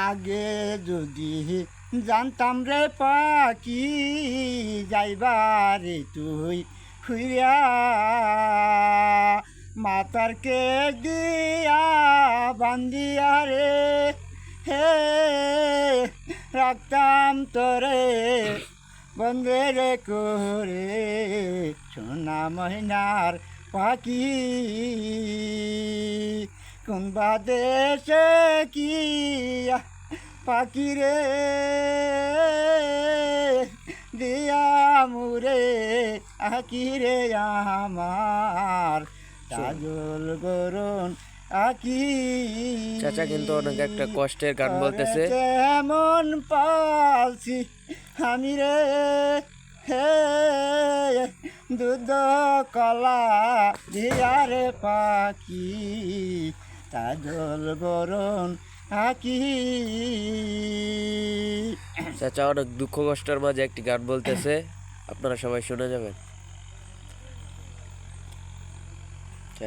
আগে যদি জানতাম রে পাখি যাইবারে তুই হুইয়া মাতার কে দিয়া বান্দিয়া রে হে রাখতাম তোরে বন্দে রে করে সোনা মহিনার পাখি কোন বাদেশে কি পাখি রে দিয়া মুরে আকি রে আমার কাজল গরণ আকি। চাচা কিন্তু অনেক একটা কষ্টের গান বলতেছে। এমন পালছি আমি রে হে দুধ কলা দিয়া রে পাখি কাজল গরণ আকি। চাচা অনেক দুঃখ কষ্টের মাঝে একটি গান বলতেছে, আপনারা সবাই শুনে যাবেন।